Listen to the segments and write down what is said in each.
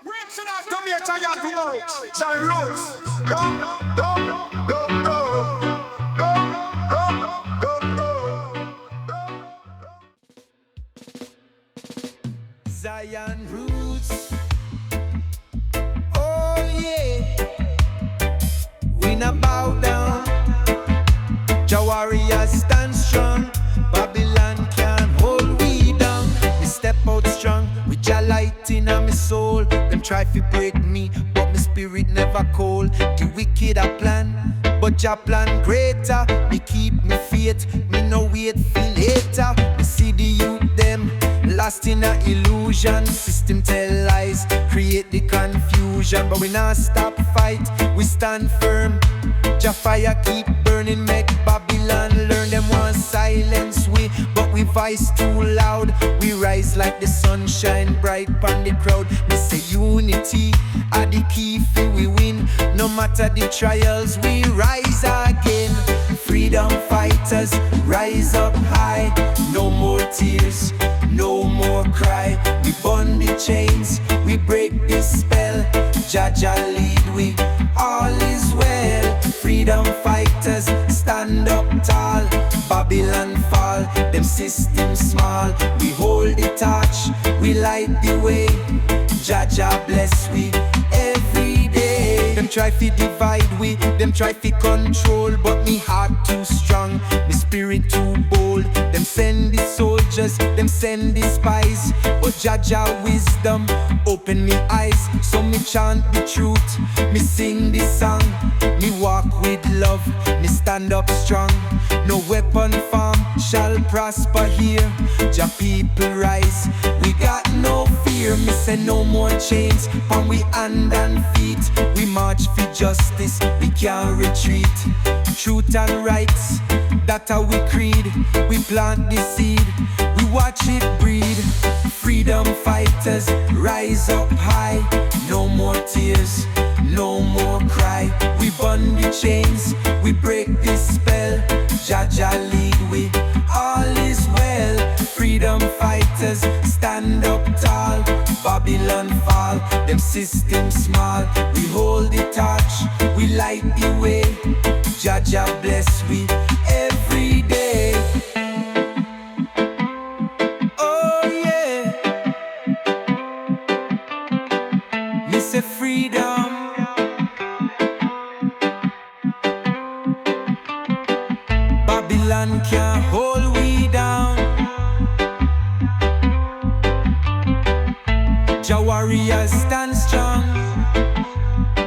Reaching out to me, I got to know. Some roots. Go, go, go, go, go, go, go. Zion roots. Oh yeah. We not bow down. Jah warriors stand strong. Babylon can't hold we down. We step out strong with Jah light in my soul. Them try to break me, but my spirit never cold. The wicked a plan, but Jah plan greater. Me keep me faith, me no wait for later. Me see the youth them lost in a illusion. System tell lies, create the confusion. But we not stop fight, we stand firm. Jah fire keep burning, make Babylon learn. Them want silence we, but we voice too loud. We rise like the sunshine bright pon the crowd. Me say unity are the key for we win. No matter the trials, we rise again. Freedom fighters, rise up high. No more tears, no more cry. We burn the chains, we break the spell. Jah Jah lead we, all is well. Freedom fighters, stand up tall. Babylon fall, them systems small. We hold the torch, we light the way. Jah Jah bless we every day. Them try to divide we, them try to control. But me heart too strong, me spirit too bold. Them send the soldiers, them send the spies. But Jah Jah wisdom open me eyes. So me chant the truth, me sing this song. Me walk with love, me stand up strong. No weapon form shall prosper here. Jah people rise, we got no fear. Me say no more chains on we hand and feet. We march for justice, we can't retreat. Truth and rights, that's how we creed. We plant the seed, we watch it breed. Freedom fighters, rise up high. No more tears, no more cry. We burn the chains, we break this spell. Jah Jah lead we, all is well. Freedom fighters, stand up tall. Babylon fall, them systems small. We hold the torch, we light the way. Jah Jah bless we every day. Oh yeah, me say freedom. Babylon can't hold we down. Jah warriors stand strong.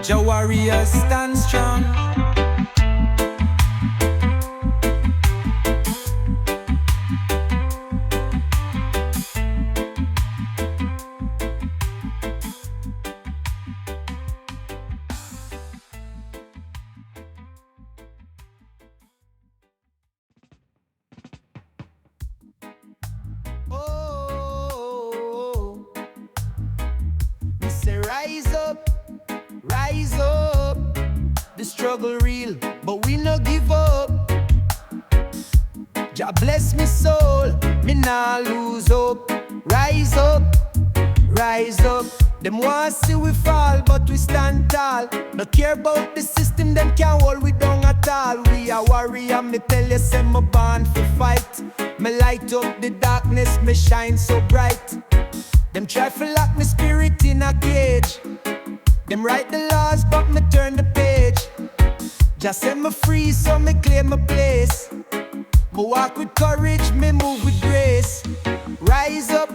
Jah warriors stand strong. Rise up. The struggle real, but we no give up. Jah bless me soul, me nah lose hope. Rise up, rise up. Them want see we fall, but we stand tall. No care about the system, them can't hold we down at all. We are warrior, me tell you, say me born for fight. Me light up the darkness, me shine so bright. Them try to lock me spirit in a cage. Them write the laws, but me turn the page. Just set me free, so me claim my place. Me walk with courage, me move with grace. Rise up,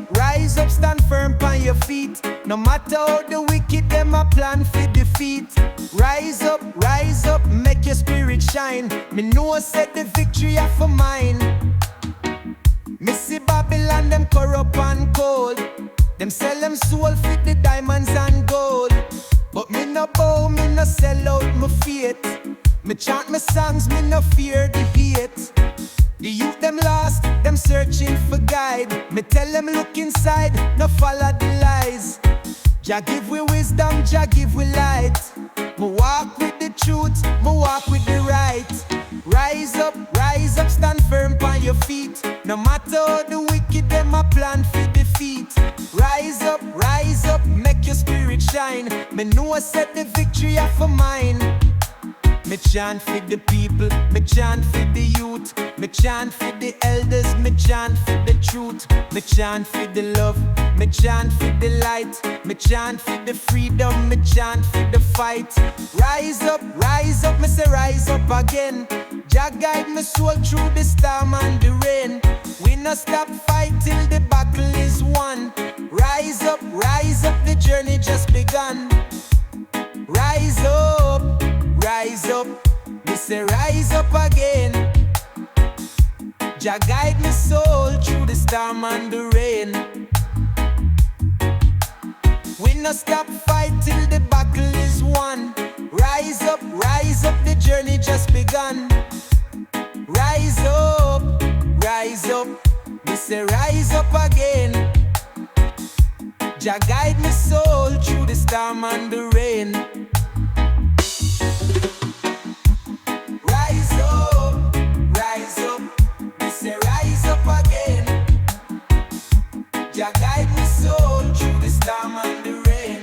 stand firm on your feet. No matter how the wicked, them a plan for defeat. Rise up, make your spirit shine. Me know I said the victory are for mine. Me see Babylon, them corrupt and cold. Them sell them soul for the diamonds and gold. But me no bow, me no sell out my faith. Me chant my songs, me no fear the hate. The youth them lost, them searching for guide. Me tell them look inside, no follow the lies. Jah give we wisdom, Jah give we light. Me walk with the truth, me walk with the right. Rise up, stand firm on your feet. No matter how the wicked them a plan for defeat. Rise up, make your spirit shine. shine. Me know I set the victory off of mine. Me chant for the people, me chant for the youth, me chant for the elders, me chant for the truth, me chant for the love, me chant for the light, me chant for the freedom, me chant for the fight. Rise up, me say rise up again. Jah guide my soul through the storm and the rain. We no stop fight till the battle is won. Rise up, the journey just begun. Rise up, me say rise up again. Jah guide my soul through the storm and the rain. We no stop fight till the battle is won. Rise up, the journey just begun. Rise up, me say rise up again. Jah guide my soul through the storm and the rain. Rise up, me say rise up again. Jah guide my soul through the storm and the rain.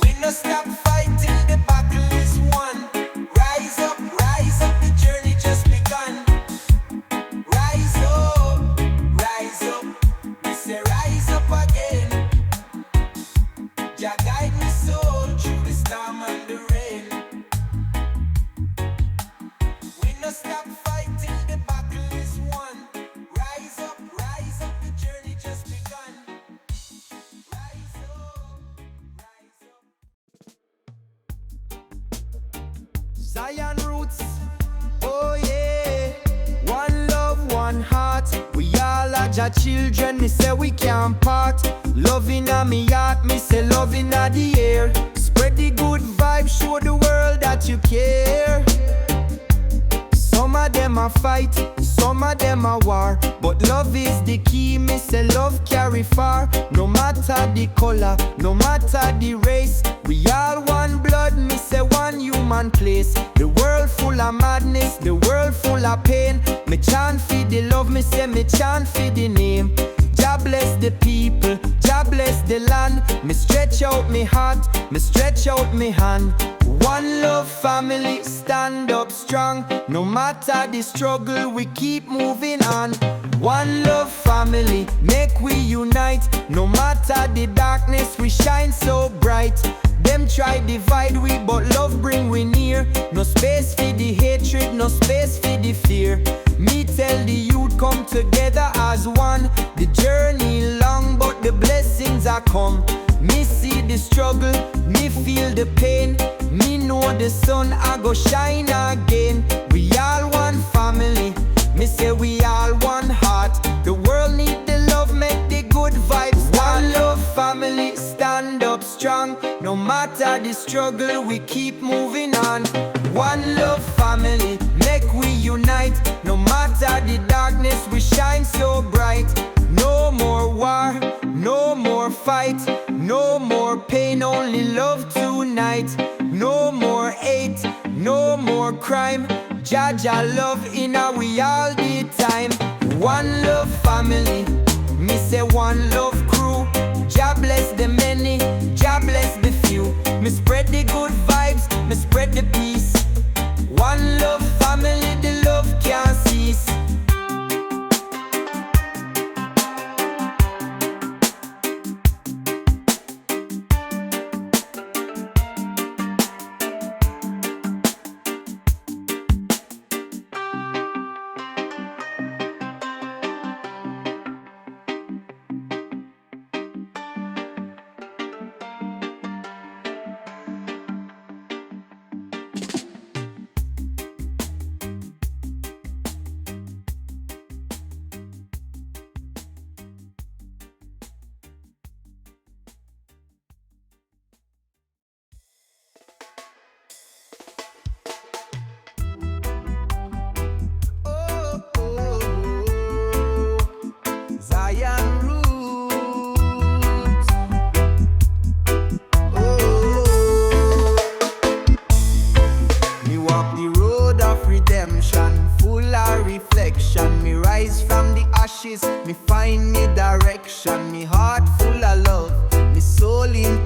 We no stop fight till the battle is won. Rise up, the journey just begun. Rise up, me say rise up again. Jah guide my soul through the storm and the rain. We no stop fight till the battle is won. Rise up, the journey just begun. Rise up. Zion roots, oh yeah. One love, one heart. We all are Jah children, me say we can't part. Love inna me heart, me say love inna the air. Spread the good vibe, show the world that you care. Some of them a fight, some of them a war, but love is the key, me say love carry far. No matter the color, no matter the race, we all one blood, me say one human place. The world full of madness, the world full of pain. Me chant for the love, me say me chant for the name. Jah bless the people, Jah bless the land. Me stretch out me heart, me stretch out me hand. One love family, stand up strong. No matter the struggle, we keep moving on. One love family, make we unite. No matter the darkness, we shine so bright. Them try divide we, but love bring we near. No space for the hatred, no space for the fear. Me tell the youth come together as one. The journey long, but the blessings are come. Me see the struggle, me feel the pain. Me know the sun I go shine again. We all one family, me say we all one heart. The world need the love, make the good vibes. One love family, stand up strong. No matter the struggle, we keep moving on. One love family, make we unite. No matter the darkness, we shine so bright. No more war, no more fight, no more pain, only love tonight. No more hate, no more crime. Jah Jah love in our we all the time. One love family, me say one love crew. Jah bless the many, Jah bless the few. Me spread the good vibes, me spread the peace. One love family, the love can't cease.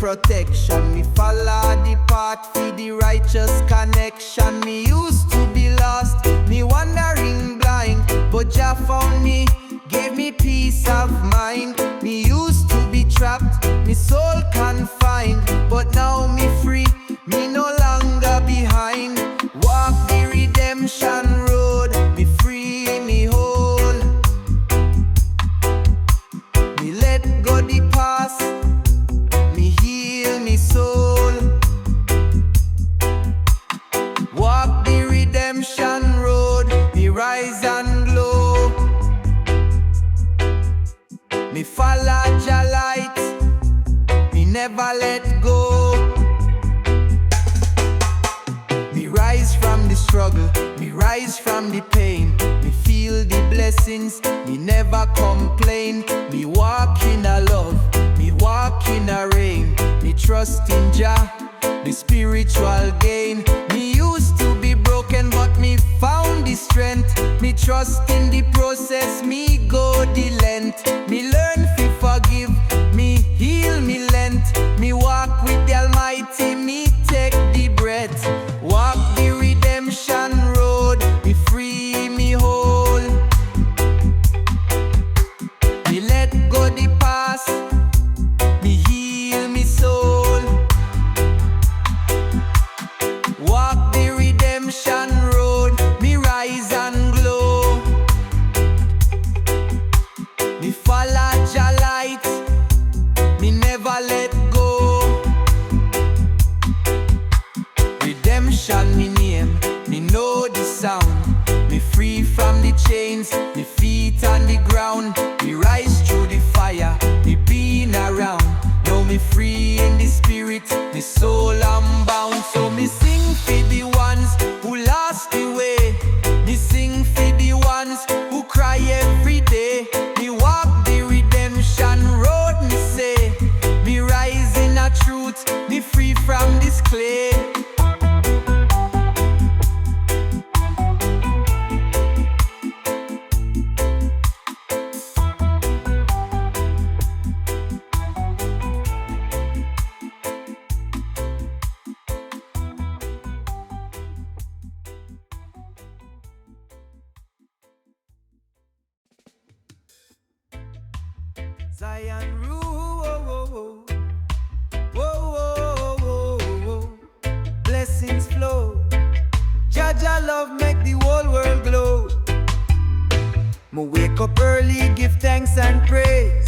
protection. Me follow the path for the righteous connection. Me used to be lost, me wandering blind, but Jah found me, gave me peace of mind. Me used to be trapped, me soul confined, but now me free, me no longer behind. Walk the redemption road, me free, me whole. Me let go the past, me heal me soul. Walk the redemption road, me rise and glow. Me follow Jah light, me never let go. Me rise from the struggle, me rise from the pain. Me feel the blessings, me never complain. Me walk in a love, me walk in a rain. Me trust in Jah, the spiritual gain. Me used to be broken, but me found the strength. Me trust in the process, me go the length. Me learn to forgive, me heal, me length. Me walk with the Almighty, me take the breath. Walk the redemption road, me free, me whole. Me let go the past, me heal me soul. Walk the redemption road, me rise and glow. Me follow Jah light, me never let go. Redemption me name, me know the sound. Me free from the chains, me feet on the ground. Me rise through the fire, me been around. Now me free in the spirit, me soul unbound. So me sing for the ones who lost the way. Me sing for the ones who cry every day. Me walk the redemption road, me say. Me rise in a truth, me free from this clay. Zion rule, whoa, whoa, whoa, whoa, whoa. Blessings flow. Jah love make the whole world glow. Me wake up early, give thanks and praise.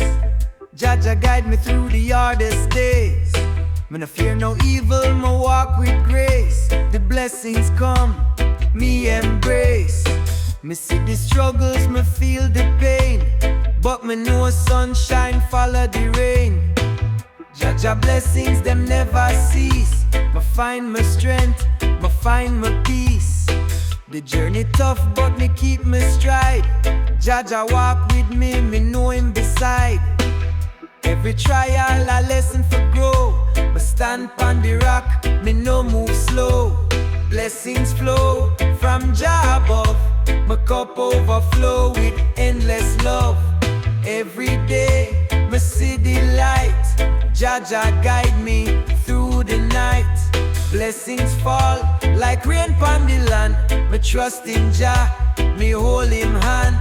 Jah guide me through the hardest days. Me no fear no evil, me walk with grace. The blessings come, me embrace. Me see the struggles, me feel the pain, but me know sunshine follow the rain. Jah blessings, them never cease. Me find my strength, me find my peace. The journey tough, but me keep me stride. Jah walk with me, me know him beside. Every trial a lesson for grow. Me stand on the rock, me no move slow. Blessings flow from Jah above. My cup overflow with endless love. Every day, me see the light. Jah guide me through the night. Blessings fall like rain pon the land. Me trust in Jah, me hold him hand.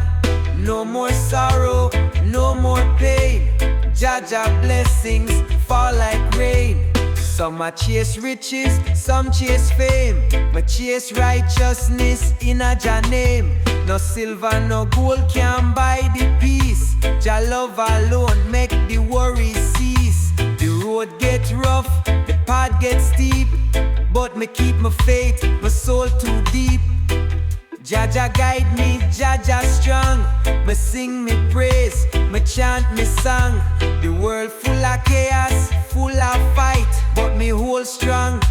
No more sorrow, no more pain. Jah blessings fall like rain. Some a chase riches, some chase fame, but chase righteousness in a Jah name. No silver, no gold can buy the peace. Jah love alone make the worries cease. The road get rough, the path get steep, but me keep my faith, my soul too deep. Jah guide me, Jah strong. Me sing me praise, me chant me song. The world full of chaos, full of fight, but me hold strong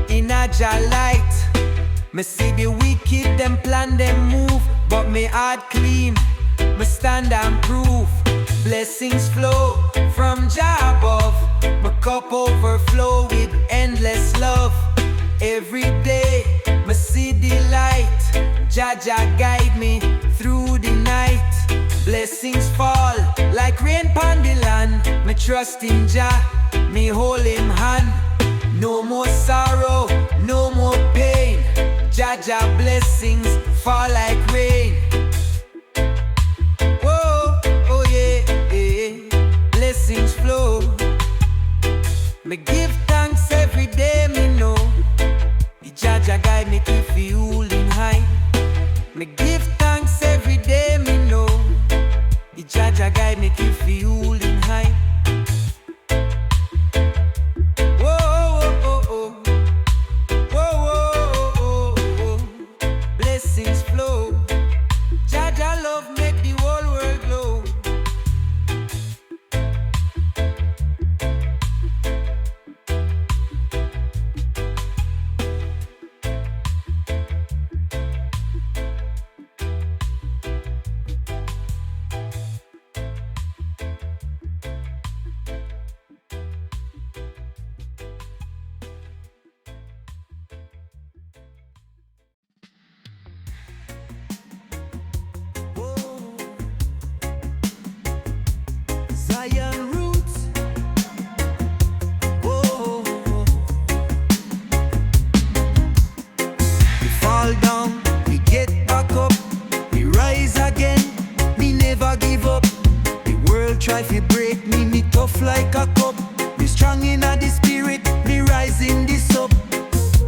in a Jah light. Me see the wicked, them plan, them move, but me heart clean, me stand and prove. Blessings flow from Jah above. My cup overflow with endless love. Every day, me see the light. Jah guide me through the night. Blessings fall like rain pon the land. Me trust in Jah, me hold him hand. No more sorrow, no more pain. Jah blessings fall like rain. Oh, oh yeah, yeah. Blessings flow. Me give thanks every day, me know. The Jah guide me keep fueling high. Me give thanks every day, me know. The Jah guide me keep fueling high. Blessings flow. Jah love make the whole world glow. Zion roots. Whoa. We fall down, we get back up, we rise again, me never give up. The world try to break me, me tough like a cup. Me strong in the spirit, me rising this up.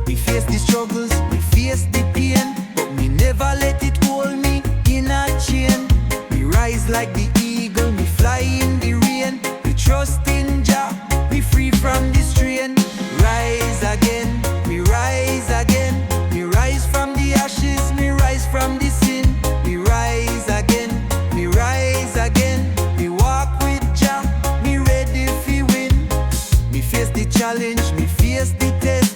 We face the struggles, we face the pain, but me never let it hold me in a chain. We rise like the eagle, me fly in the rain. We trust in Jah, we free from the strain. Rise again, me rise again. Me rise from the ashes, me rise from the sin. Me rise again, me rise again. Me walk with Jah, me ready fi win. Me face the challenge, me face the test.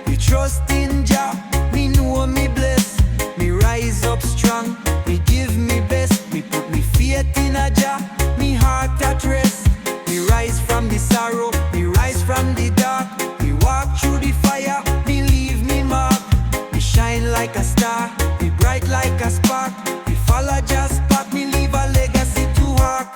Me trust in Jah, me know me blessed. Me rise up strong, me give me best. Me put me faith in a Jah, me heart at rest. Me rise from the sorrow, me rise from the dark. Me walk through the fire, me leave me mark. Me shine like a star, me bright like a spark. Me follow Jah's path, me leave a legacy to hark.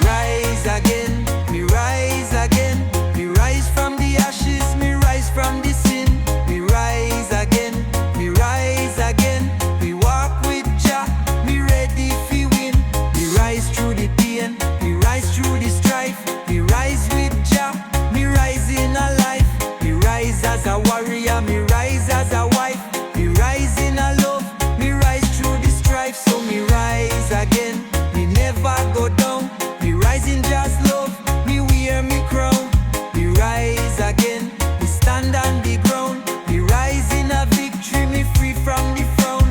Rise again, me rise again. Me rise from the ashes, me rise from the sin. Me rise again, me rise again. Me walk with Jah, me ready fi win. Me rise through the pain, me rise through the strife. Me rise with Jah, me rise in a life. Me rise as a warrior, me rise as a wife. Me rise in a love, me rise through the strife. So me rise again, me never go down. Me rise in Jah's love, me wear me crown. Me rise again, me stand on the ground. Me rise in a victory, me free from the frown.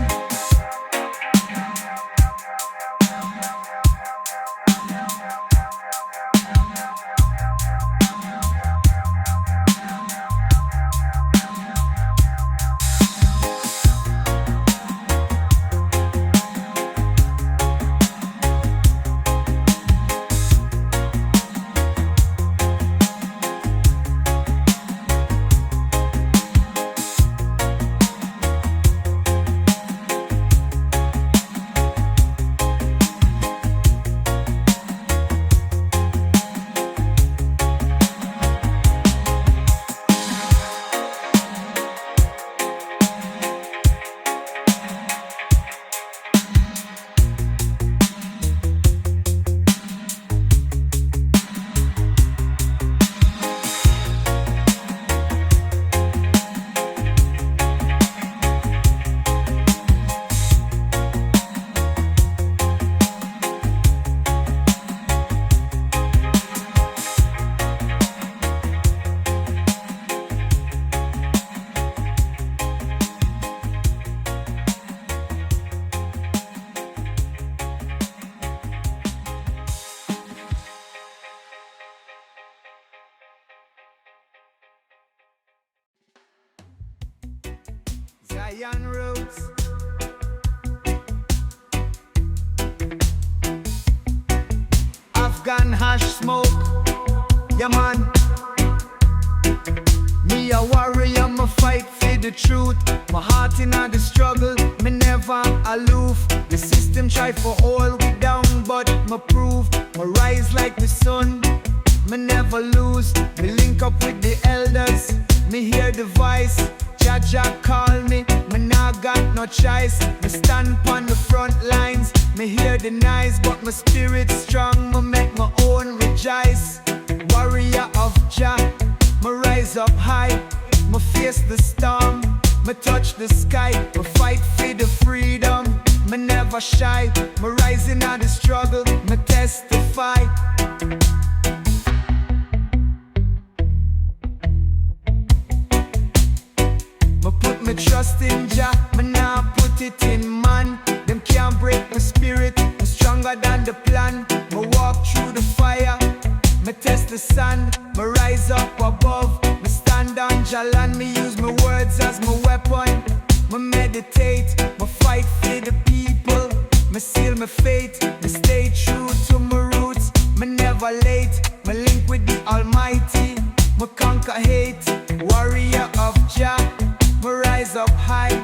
Zion roots. Afghan hash smoke, yeah man. Me a warrior, me fight for the truth. My heart in the struggle, me never aloof. The system try for hold me down, but me prove. Me rise like the sun, me never lose. Me link up with the elders. Me hear the voice, Jah Jah call me. Me nah got no choice. Me stand on the front lines. Me hear the noise, but my spirit strong. Me make my own rejoice. Warrior of Jah, me rise up high. Me face the storm, me touch the sky. Me fight for the freedom, me never shy. Me rising out the struggle, me testify. Me put me trust in Jah, me nah put it in man. Them can't break my spirit, I'm stronger than the plan. Me walk through the fire, me test the sand. Me rise up above, me stand on Jah land. Me use my words as my weapon. Me meditate, me fight for the people. Me seal my fate, me stay true to my roots. Me never late, me link with the Almighty. Me conquer hate, warrior of Jah. Me rise up high,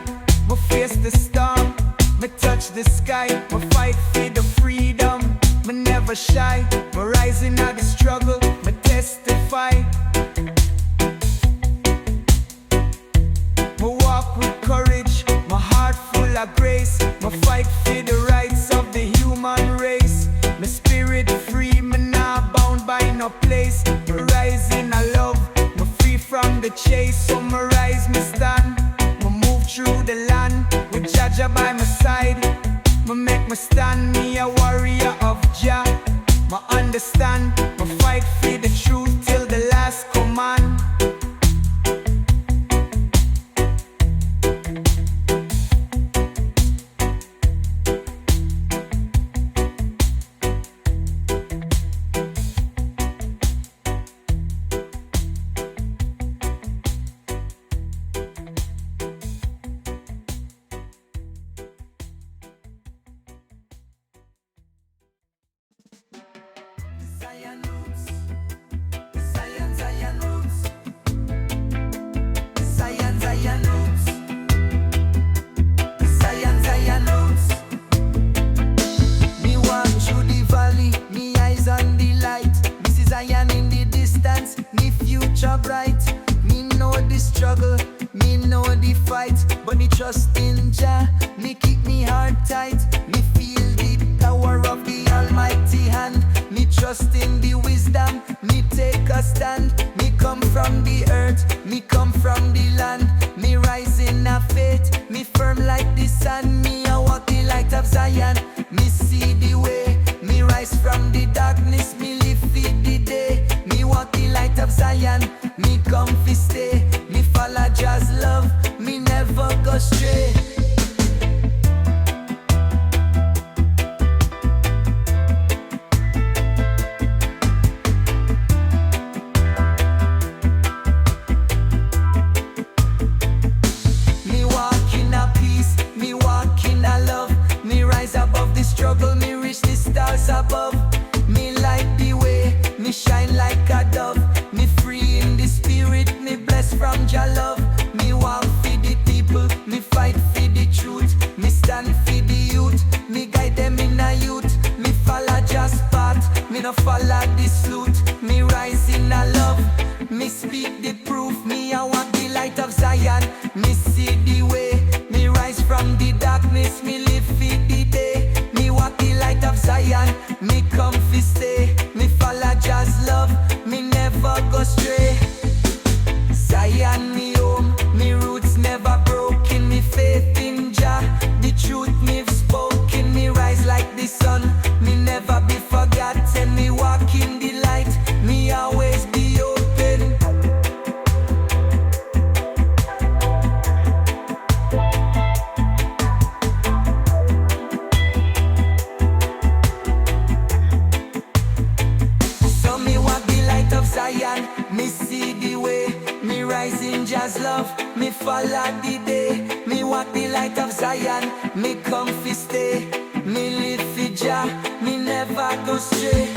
me face the storm. Me touch the sky, me fight for the freedom. Me never shy, me rising out the struggle, me testify. Me walk with courage, my heart full of grace. Me fight for the rights of the human race. My spirit free, me not bound by no place. Me rise in a love, me free from the chase. So me rise, me stand, me move through the land with Jah Jah by my side. Me make me stand, me a warrior of Jah. Me understand, me fight for the truth till the last command. Zion roots, Zion, Zion roots, Zion, Zion roots, Zion, Zion roots. Me walk through the valley, me eyes on the light. This is Zion in the distance, me future bright. Me know the struggle, me know the fight, but me trust in Jah, me keep me heart tight. Me feel the power of the Almighty hand. Me trust in the wisdom, me take a stand. Me come from the earth, me come from the land. Me rise in a faith, me firm like the sun. Me a walk the light of Zion, me see the way. Me rise from the darkness, me live for the day. Me walk the light of Zion, me come fi stay. Me follow Jah's love, me never go stray. Struggle, me reach the stars above. Me light the way, me shine like a dove. Me free in the spirit, me blessed from Jah love. Me walk for the people, me fight for the truth. Me stand for the youth, me guide them in a youth. Me follow Jah's path, me no follow the sloot. Me rise in a love, me speak the proof. Me I walk the light of Zion, me see the way. Me rise from the darkness, me live for the day. Me walk the light of Zion, me come fi stay. Me follow Jah's love, me never go stray. Zion me home, me roots never broken. Me faith in Jah, the truth me've spoken. Me rise like the sun, me never be forgotten. Me walk in the light, me always be open. Zion, me see the way. Me rise in Jah's love, me follow the day. Me walk the light of Zion, me come fi stay. Me live for Jah, me never go stray.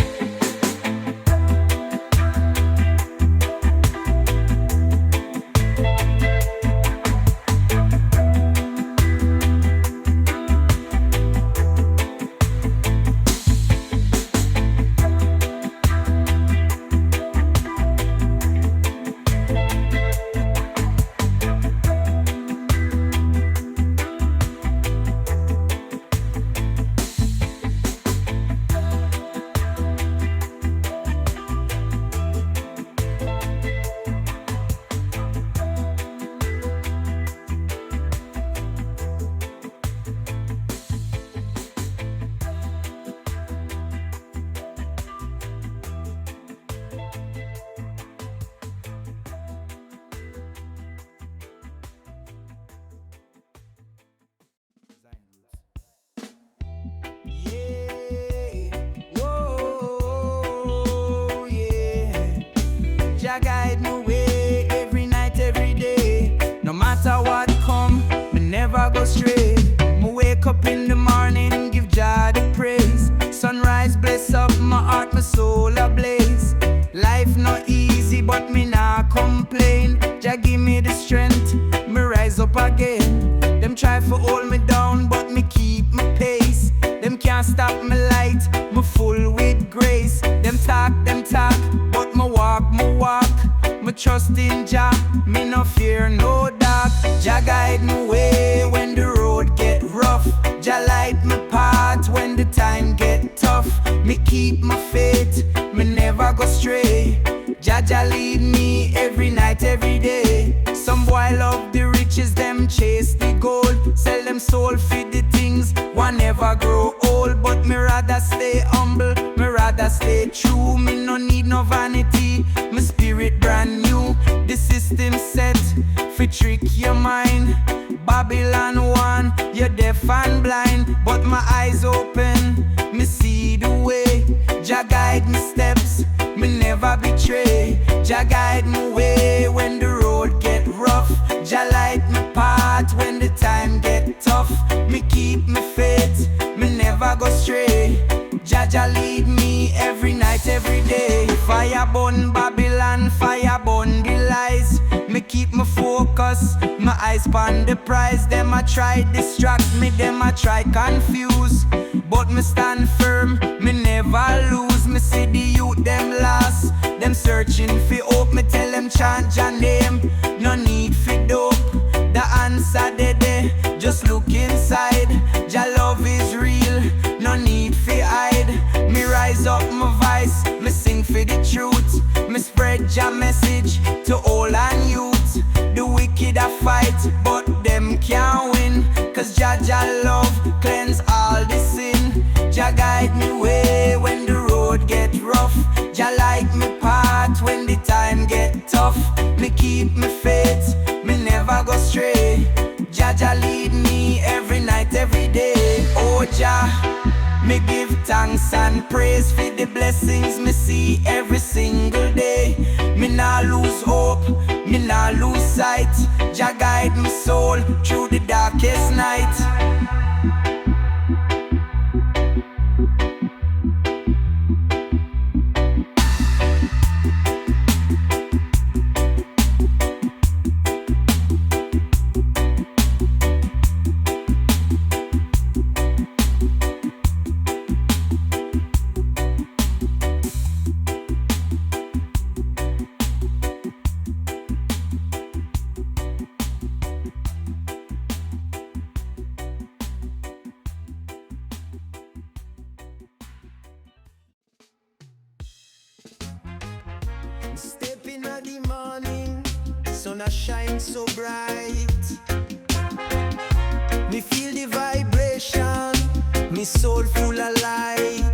Jah guide my way every night, every day. No matter what come, me never go stray. Me wake up in the morning, give Jah the praise. Sunrise bless up my heart, my soul ablaze. Life not easy, but me nah complain. Jah give me the strength, me rise up again. Them try to hold me down, but me keep my pace. Them can't stop me light, me full with grace. Them talk, but me walk. Me trust in Jah, me no fear no dark. Jah guide me way when the road get rough. Jah light my path when the time get tough. Me keep my faith, me never go stray. Jah lead me every night, every day. Some boy love the riches, them chase the gold. Sell them soul for the things, one never grow old. But me rather stay humble, me rather stay true. Me no need no vanity, my spirit brand new. The system set, fi trick your mind. Babylon one, you're deaf and blind. But my eyes open, me see the way. Jah guide me steps, me never betray. Jah guide me way when the road get rough. Jah light me path when the time get tough. Me keep me faith, me never go stray. Jah lead me every night, every day. Fire burn Babylon, fire burn the lies. Me keep my focus, my eyes on the prize. Them a try distract me, them a try confuse. But me stand firm, me never lose. Me see the youth them lost, them searching for hope. Me tell them chant your name, no need for dope. The answer there, just look inside. Jah love is real, no need for hide. Me rise up my voice, me sing for the truth. Me spread Jah message to all and youth. The wicked a fight, but them can't win. Cause Jah love cleanse all the sin. Jah guide me way when the road get rough. Jah light me path when the time get tough. Me keep me faith, me never go stray. Jah lead me every night, every day. Oh Jah, me give thanks and praise for the blessings me see every single day. Me nah lose hope, me nah lose sight. Jah guide my soul through the darkest night. Step in at the morning, sun a shine so bright. Me feel the vibration, me soul full of light.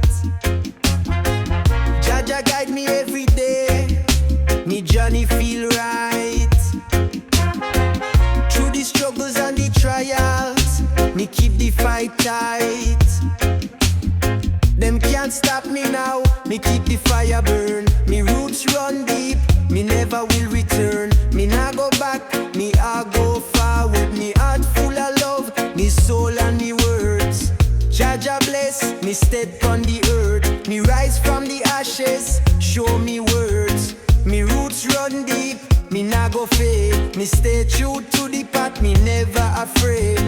Jah guide me every day, me journey feel right. Through the struggles and the trials, me keep the fight tight. Them can't stop me now, me keep the fire burn. Me roots run deep, me never will return. Me nah go back, me I go forward. Me heart full of love, me soul and me words. Jah bless, me step on the earth. Me rise from the ashes, show me words. Me roots run deep, me nah go fade. Me stay true to the path, me never afraid.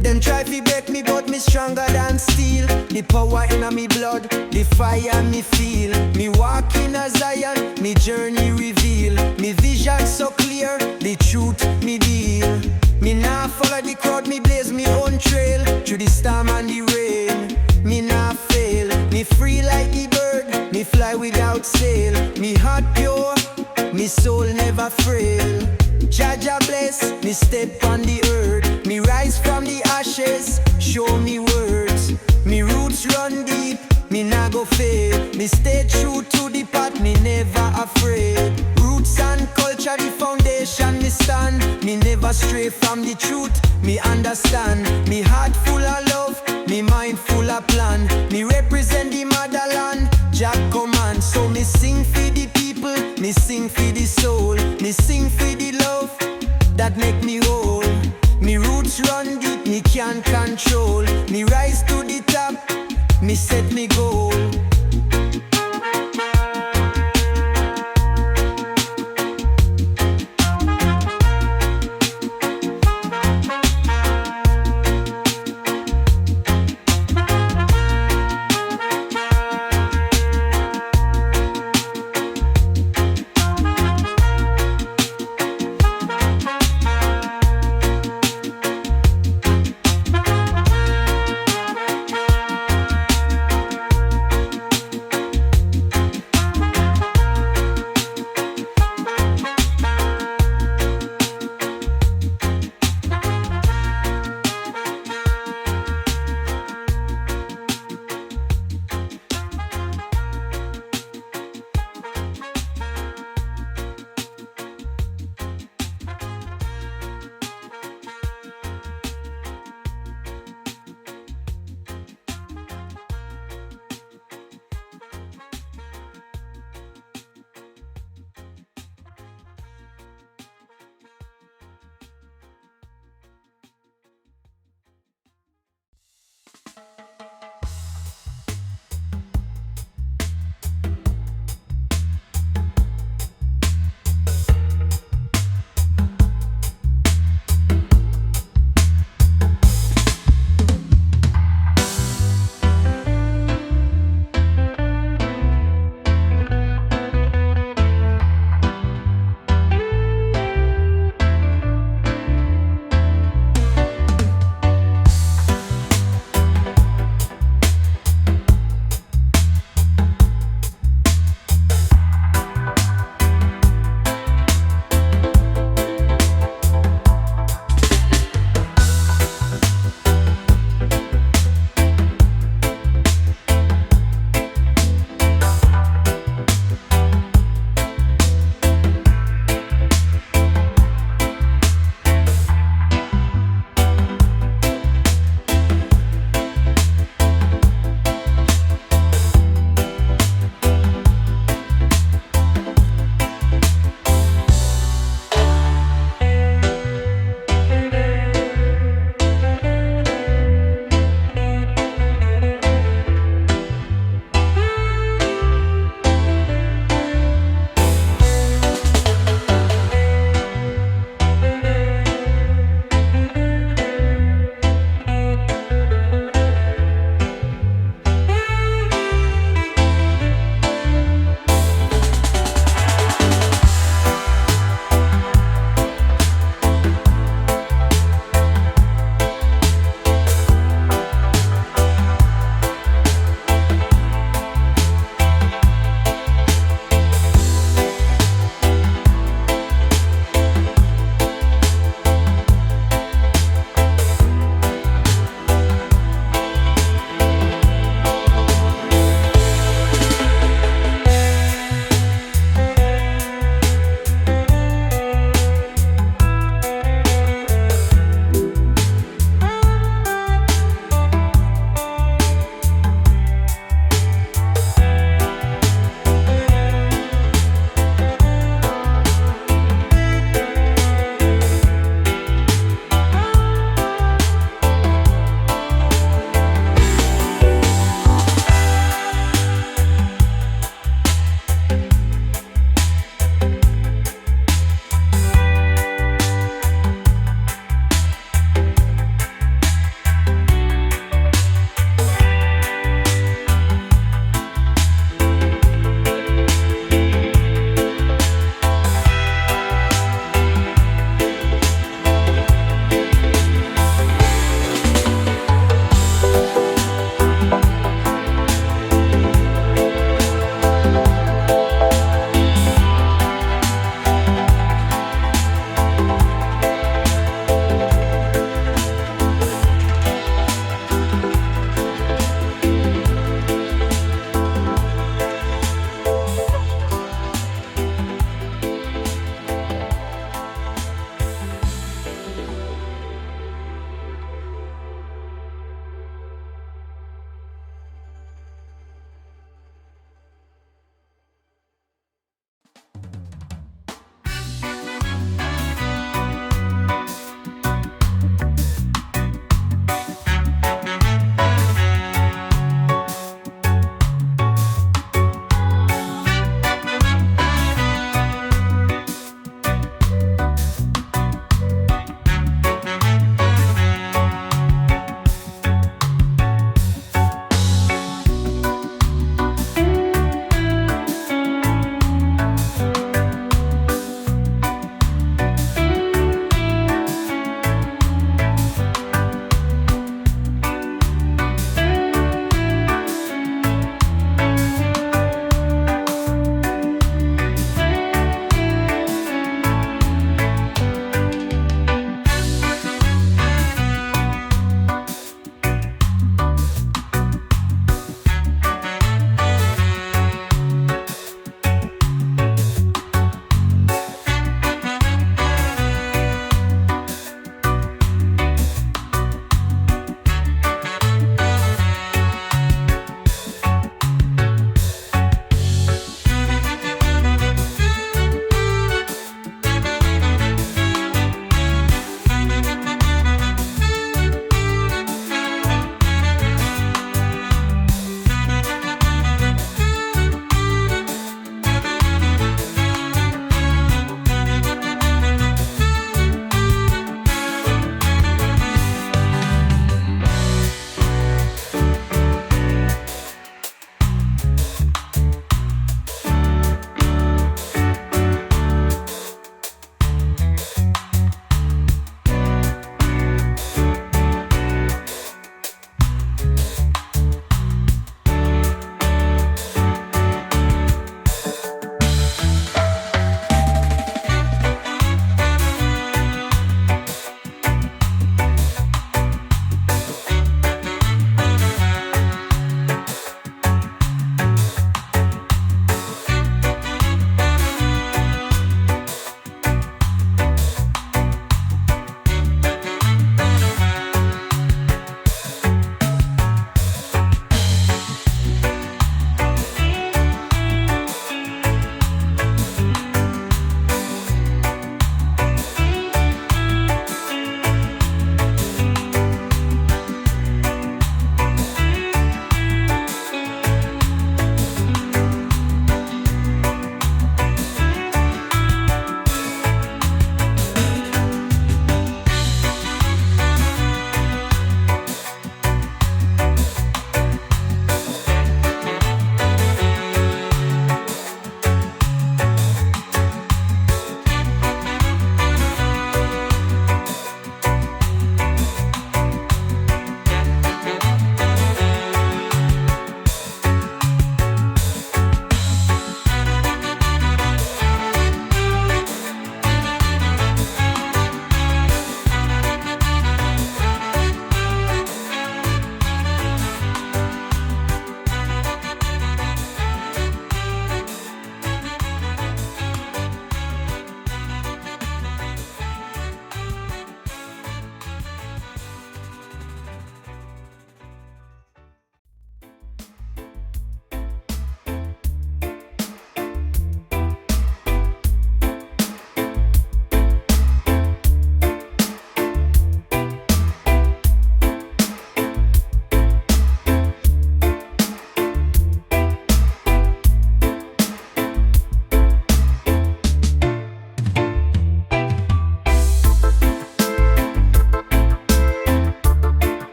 Them try to break me, but me stronger than steel. The power in me blood, the fire me feel. Me walk in a Zion, me journey reveal. Me vision so clear, the truth me deal. Me nah follow the crowd, me blaze me own trail. Through the storm and the rain, me nah fail. Me free like the bird, me fly without sail. Me heart pure, me soul never frail. Jah bless, me step on the earth. Me rise from the ashes, show me words. Me roots run deep, me nah go fade. Me stay true to the path, me never afraid. Roots and culture, the foundation me stand. Me never stray from the truth, me understand. Me heart full of love, me mind full of plan. Me represent the motherland, Jah command. So me sing for the people, me sing for the soul. soul. Me sing for the love that make me whole. Me roots run deep, me can't control. Me rise to the top, me set me goal.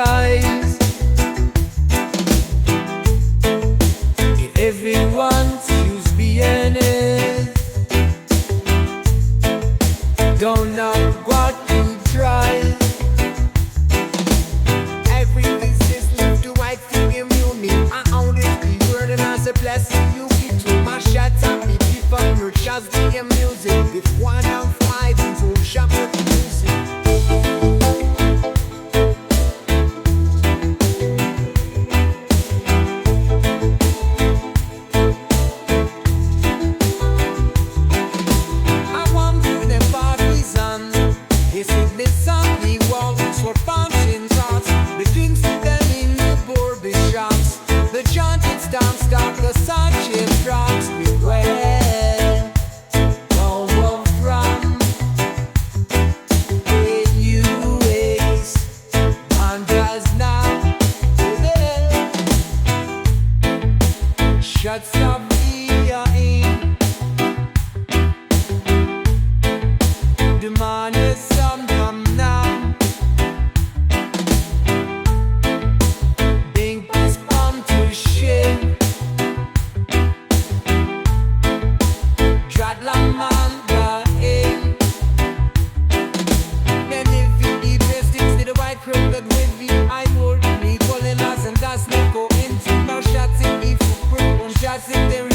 skies. Everyone's used BNS. Don't know what to try. Every business move to white thing immune. I own this the word and as a blessing you give to my shots at me. People no just the music. With 1 and 5 into shop with music. Sit there